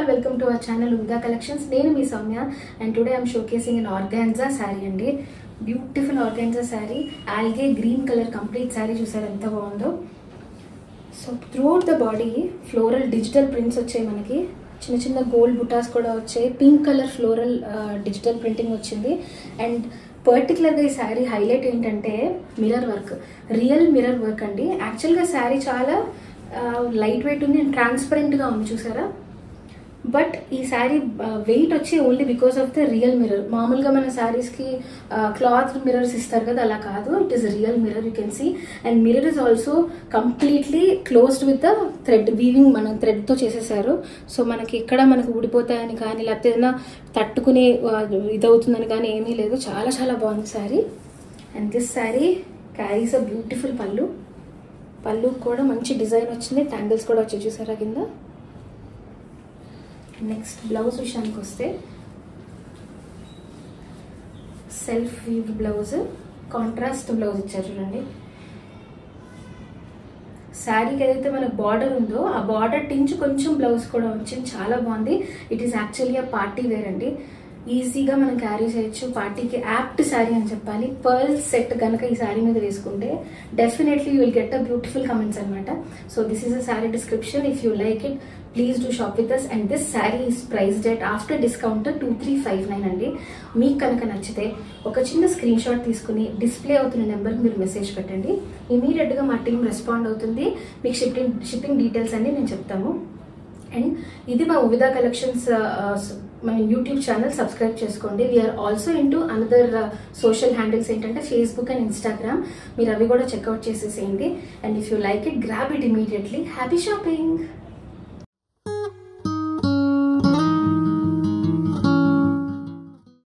all, welcome to our channel Umida Collections. Nenu mee Soumya and today I am showcasing an organza saree andi. Beautiful organza saree, algae green color complete saree chusara enta baagundo. So throughout the body floral digital prints వచ్చాయి మనకి. చిన్న చిన్న gold బుటాస్ కూడా వచ్చాయి. Pink colour floral digital printing వచ్చింది. And పర్టికులర్గా ఈ sari highlight ఏంటంటే mirror work, real mirror work అండి. యాక్చువల్గా శారీ చాలా లైట్ వెయిట్ ఉంది అండ్ ట్రాన్స్పరెంట్గా ఉంది చూసారా. బట్ ఈ శారీ వెయిట్ వచ్చి only because of the real mirror. మామూలుగా మన శారీస్కి క్లాత్ మిర్రర్స్ ఇస్తారు కదా, అలా కాదు. It is real mirror, you can see. And mirror is also completely closed with the thread weaving, మన థ్రెడ్తో చేసేసారు. సో మనకి ఇక్కడ మనకు ఊడిపోతాయని కానీ లేకపోతే ఏదైనా తట్టుకునే ఇదవుతుందని కానీ ఏమీ లేదు. చాలా చాలా బాగుంది sari. And this sari carries a beautiful పళ్ళు. పళ్ళు కూడా మంచి డిజైన్ వచ్చింది, ట్యాంగిల్స్ కూడా వచ్చి చూసారా కింద. నెక్స్ట్ బ్లౌజ్ విషయానికి వస్తే self weave blouse, contrast blouse ఇచ్చారు చూడండి. శారీకి ఏదైతే మన బార్డర్ ఉందో ఆ బార్డర్ టించ్ కొంచెం బ్లౌజ్ కూడా వచ్చింది, చాలా బాగుంది. It is actually a party wear అండి. ఈజీగా మనం క్యారీ చేయొచ్చు, పార్టీకి యాప్ట్ శారీ అని చెప్పాలి. పర్ల్ సెట్ కనుక ఈ శారీ మీద వేసుకుంటే definitely you will get a beautiful comments అనమాట. So this is a sari description. If you like it please do shop with us. And this sari is priced at after discount 2359 అండి. మీకు కనుక నచ్చితే ఒక చిన్న స్క్రీన్ షాట్ తీసుకుని డిస్ప్లే అవుతున్న నెంబర్కి మీరు మెసేజ్ పెట్టండి. ఇమీడియట్గా మా టీం రెస్పాండ్ అవుతుంది. మీకు షిప్పింగ్ డీటెయిల్స్ అన్ని నేను చెప్తాము. అండ్ ఇది మా ఉవిదా కలెక్షన్స్ మన యూట్యూబ్ ఛానల్ సబ్స్క్రైబ్ చేసుకోండి. We are also into another social handles ఏంటంటే ఫేస్బుక్ అండ్ ఇన్స్టాగ్రామ్. మీరు అవి కూడా చెక్అవుట్ చేసేసేయండి. And if you like it grab it immediately. Happy shopping.